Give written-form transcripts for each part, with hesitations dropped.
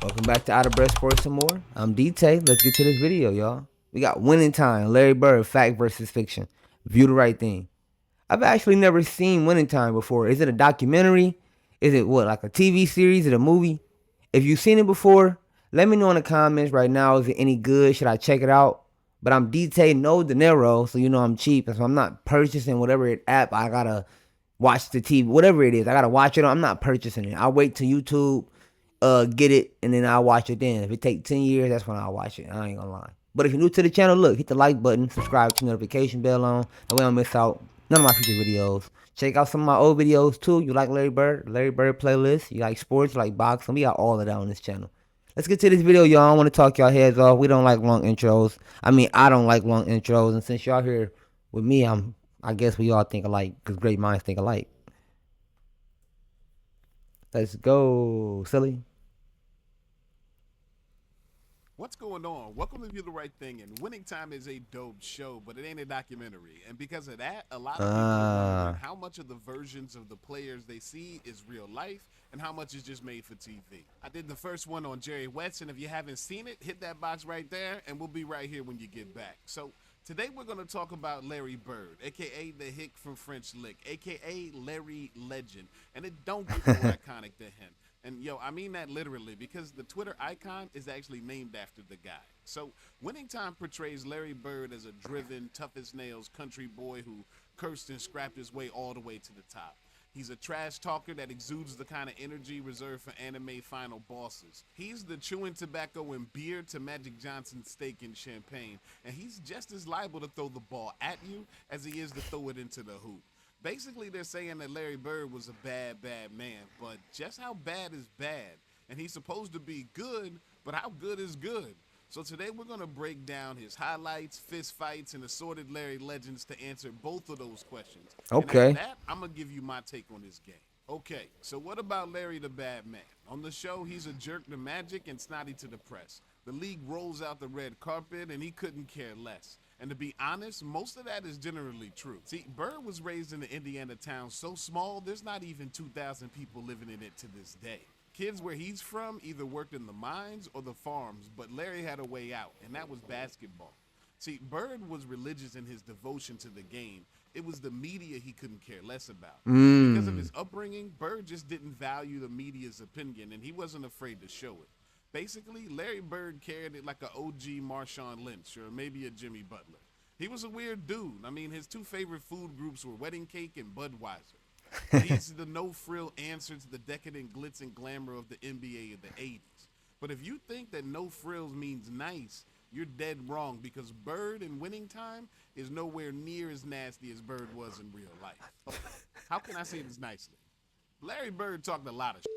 Welcome back to Out of Breath Sports some more. I'm Dtae. Let's get to this video, y'all. We got Winning Time, Larry Bird, Fact versus Fiction. View the right thing. I've actually never seen Winning Time before. Is it a documentary? Is it what, like a TV series? Is it a movie? If you've seen it before, let me know in the comments right now. Is it any good? Should I check it out? But I'm DtaeNoDinero, so you know I'm cheap. So I'm not purchasing whatever app I gotta watch the TV, whatever it is. I gotta watch it. I'm not purchasing it. I'll wait till YouTube get it, and then I'll watch it then. If it take 10 years, that's when I'll watch it. I ain't gonna lie. But if you're new to the channel, look, hit the like button, subscribe to the notification bell on. That way I don't miss out none of my future videos. Check out some of my old videos too. You like Larry Bird playlist. You like sports, you like boxing. We got all of that on this channel. Let's get to this video, y'all. I don't want to talk y'all heads off. We don't like long intros. I mean, I don't like long intros. And since y'all here with me, I guess we all think alike because great minds think alike. Let's go, silly. What's going on? Welcome to Do the Right Thing. And Winning Time is a dope show, but it ain't a documentary. And because of that, a lot of people are wondering how much of the versions of the players they see is real life and how much is just made for TV. I did the first one on Jerry West, and if you haven't seen it, hit that box right there, and we'll be right here when you get back. So today we're going to talk about Larry Bird, a.k.a. the Hick from French Lick, a.k.a. Larry Legend. And it don't get more iconic than him. And yo, I mean that literally because the Twitter icon is actually named after the guy. So Winning Time portrays Larry Bird as a driven, tough as nails country boy who cursed and scrapped his way all the way to the top. He's a trash talker that exudes the kind of energy reserved for anime final bosses. He's the chewing tobacco and beer to Magic Johnson's steak and champagne. And he's just as liable to throw the ball at you as he is to throw it into the hoop. Basically, they're saying that Larry Bird was a bad, bad man, but just how bad is bad? And he's supposed to be good, but how good is good? So today we're going to break down his highlights, fist fights, and assorted Larry legends to answer both of those questions. And after Okay. that, I'm going to give you my take on this game. Okay, so what about Larry the Bad Man? On the show, he's a jerk to Magic and snotty to the press. The league rolls out the red carpet, and he couldn't care less. And to be honest, most of that is generally true. See, Bird was raised in an Indiana town so small, there's not even 2,000 people living in it to this day. Kids where he's from either worked in the mines or the farms, but Larry had a way out, and that was basketball. See, Bird was religious in his devotion to the game. It was the media he couldn't care less about. Because of his upbringing, Bird just didn't value the media's opinion, and he wasn't afraid to show it. Basically, Larry Bird carried it like a OG Marshawn Lynch or maybe a Jimmy Butler. He was a weird dude. I mean, his two favorite food groups were wedding cake and Budweiser. He's the no-frill answer to the decadent glitz and glamour of the NBA of the 80s. But if you think that no frills means nice, you're dead wrong because Bird in Winning Time is nowhere near as nasty as Bird was in real life. Okay, how can I say this nicely? Larry Bird talked a lot of shit.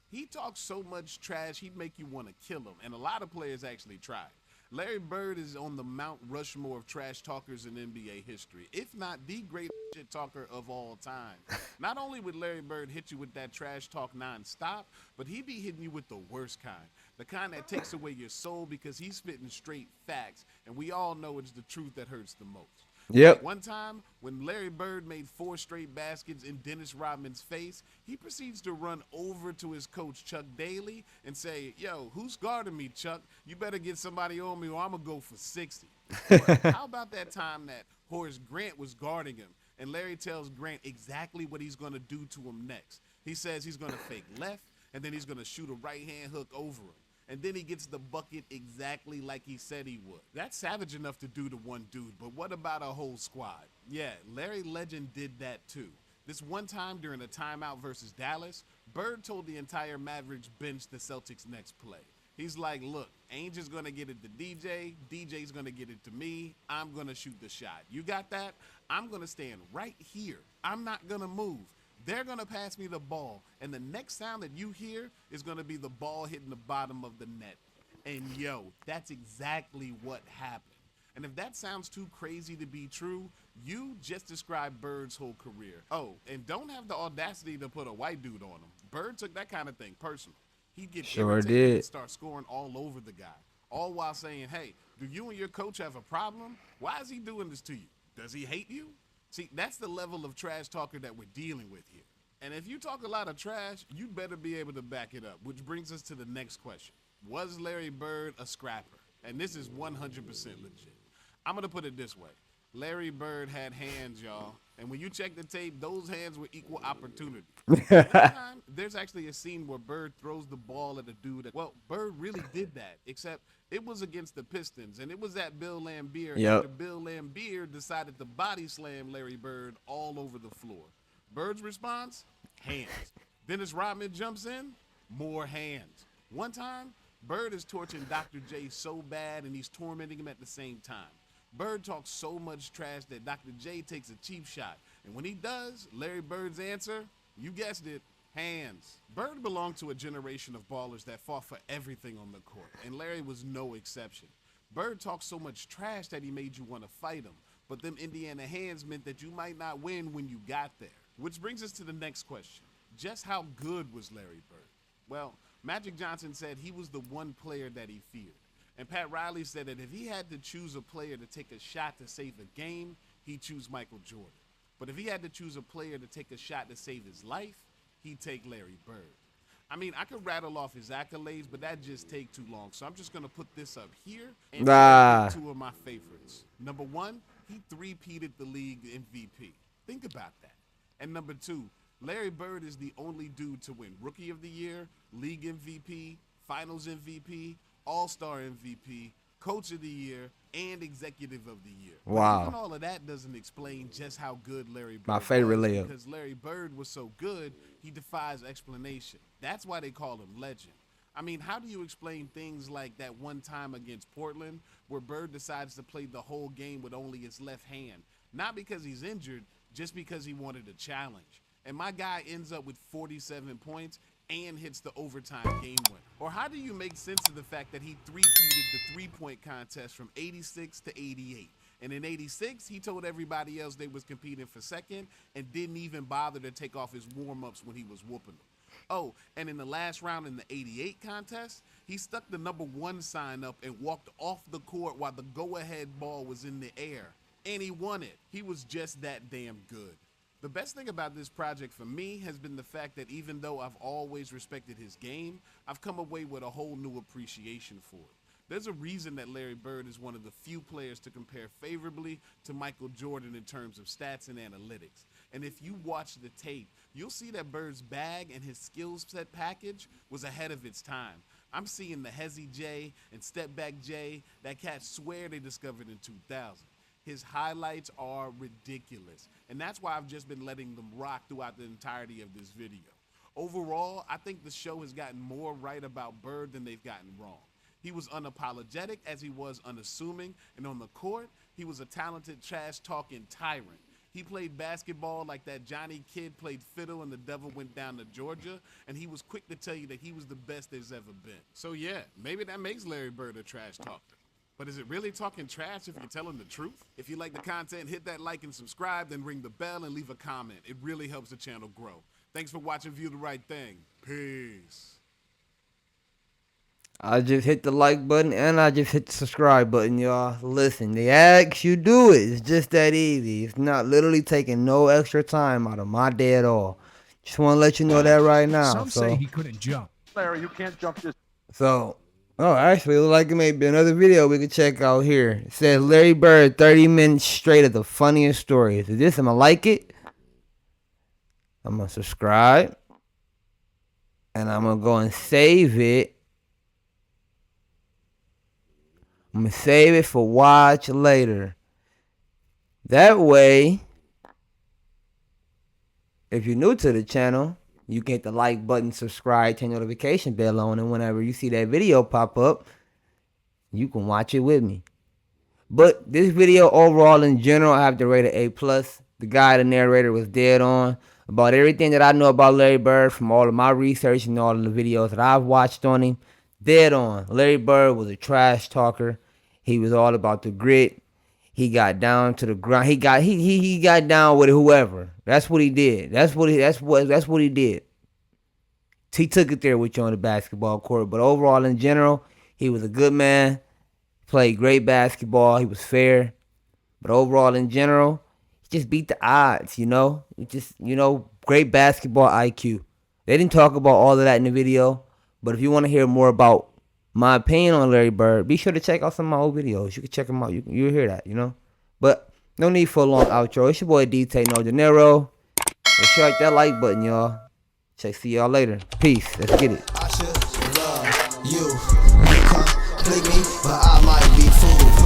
He talks so much trash, he'd make you want to kill him, and a lot of players actually tried. Larry Bird is on the Mount Rushmore of trash talkers in NBA history, if not the greatest shit talker of all time. Not only would Larry Bird hit you with that trash talk nonstop, but he'd be hitting you with the worst kind. The kind that takes away your soul because he's spitting straight facts, and we all know it's the truth that hurts the most. Yep. One time, when Larry Bird made 4 straight baskets in Dennis Rodman's face, he proceeds to run over to his coach, Chuck Daly, and say, yo, who's guarding me, Chuck? You better get somebody on me or I'm going to go for 60. Or how about that time that Horace Grant was guarding him, and Larry tells Grant exactly what he's going to do to him next. He says he's going to fake left, and then he's going to shoot a right-hand hook over him. And then he gets the bucket exactly like he said he would. That's savage enough to do to one dude, but what about a whole squad? Yeah, Larry Legend did that too. This one time during a timeout versus Dallas, Bird told the entire Mavericks bench the Celtics' next play. He's like, look, Ainge is going to get it to DJ, DJ's going to get it to me, I'm going to shoot the shot. You got that? I'm going to stand right here. I'm not going to move. They're going to pass me the ball, and the next sound that you hear is going to be the ball hitting the bottom of the net. And yo, that's exactly what happened. And if that sounds too crazy to be true, you just described Bird's whole career. Oh, and don't have the audacity to put a white dude on him. Bird took that kind of thing personal. He'd get Sure irritated and did. start scoring all over the guy, all while saying, hey, do you and your coach have a problem? Why is he doing this to you? Does he hate you? See, that's the level of trash talker that we're dealing with here. And if you talk a lot of trash, you better be able to back it up, which brings us to the next question. Was Larry Bird a scrapper? And this is 100% legit. I'm going to put it this way. Larry Bird had hands, y'all. And when you check the tape, those hands were equal opportunity. One time, there's actually a scene where Bird throws the ball at a dude. Well, Bird really did that, except it was against the Pistons, and it was at Bill Laimbeer after Yep. Bill Laimbeer decided to body slam Larry Bird all over the floor. Bird's response? Hands. Dennis Rodman jumps in? More hands. One time, Bird is torching Dr. J so bad and he's tormenting him at the same time. Bird talks so much trash that Dr. J takes a cheap shot. And when he does, Larry Bird's answer, you guessed it, hands. Bird belonged to a generation of ballers that fought for everything on the court, and Larry was no exception. Bird talked so much trash that he made you want to fight him, but them Indiana hands meant that you might not win when you got there. Which brings us to the next question. Just how good was Larry Bird? Well, Magic Johnson said he was the one player that he feared. And Pat Riley said that if he had to choose a player to take a shot to save a game, he'd choose Michael Jordan. But if he had to choose a player to take a shot to save his life, he'd take Larry Bird. I mean, I could rattle off his accolades, but that'd just take too long. So I'm just going to put this up here and Ah. two of my favorites. Number one, he three-peated the league MVP. Think about that. And number two, Larry Bird is the only dude to win Rookie of the Year, League MVP, Finals MVP, All-Star MVP, Coach of the Year, and Executive of the Year. But Wow. even all of that doesn't explain just how good Larry Bird My favorite was, layup. because Larry Bird was so good, he defies explanation. That's why they call him legend. I mean, how do you explain things like that one time against Portland where Bird decides to play the whole game with only his left hand? Not because he's injured, just because he wanted a challenge. And my guy ends up with 47 points and hits the overtime game winner. Or how do you make sense of the fact that he three-peated the three-point contest from 86 to 88? And in 86, he told everybody else they was competing for second and didn't even bother to take off his warm-ups when he was whooping them. Oh, and in the last round in the 88 contest, he stuck the number one sign up and walked off the court while the go-ahead ball was in the air. And he won it. He was just that damn good. The best thing about this project for me has been the fact that even though I've always respected his game, I've come away with a whole new appreciation for it. There's a reason that Larry Bird is one of the few players to compare favorably to Michael Jordan in terms of stats and analytics. And if you watch the tape, you'll see that Bird's bag and his skill set package was ahead of its time. I'm seeing the Hezzy J and Step Back J that cats swear they discovered in 2000. His highlights are ridiculous, and that's why I've just been letting them rock throughout the entirety of this video. Overall, I think the show has gotten more right about Bird than they've gotten wrong. He was unapologetic as he was unassuming, and on the court, he was a talented trash-talking tyrant. He played basketball like that Johnny Kid played fiddle and the devil went down to Georgia, and he was quick to tell you that he was the best there's ever been. So yeah, maybe that makes Larry Bird a trash talker. But is it really talking trash if you're telling the truth? If you like the content, hit that like and subscribe, then ring the bell and leave a comment. It really helps the channel grow. Thanks for watching View the Right Thing. Peace. I just hit the like button and I just hit the subscribe button, y'all. Listen, they ask you do it. It's just that easy. It's not literally taking no extra time out of my day at all. Just want to let you know that right now. Some say he couldn't jump. Larry, you can't jump this. Oh, actually, it looks like it may be another video we could check out here. It says Larry Bird 30 minutes straight of the funniest stories. Is this? I'm going to like it. I'm going to subscribe. And I'm going to go and save it. I'm going to save it for watch later. That way, if you're new to the channel, you can hit the like button, subscribe, turn notification bell on, and whenever you see that video pop up, you can watch it with me. But this video overall in general, I have to rate it A+. The guy, the narrator, was dead on about everything that I know about Larry Bird from all of my research and all of the videos that I've watched on him. Dead on. Larry Bird was a trash talker. He was all about the grit. He got down to the ground. He got down with whoever. That's what he did. That's what he did. He took it there with you on the basketball court. But overall, in general, he was a good man. Played great basketball. He was fair. But overall, in general, he just beat the odds, you know. Great basketball IQ. They didn't talk about all of that in the video. But if you want to hear more about my opinion on Larry Bird, be sure to check out some of my old videos. You can check them out. You'll hear that, you know. But no need for a long outro. It's your boy DtaeNoDinero. Make sure you hit that like button, y'all. See y'all later. Peace. Let's get it. I should love you. You complete me, but I might be fooled.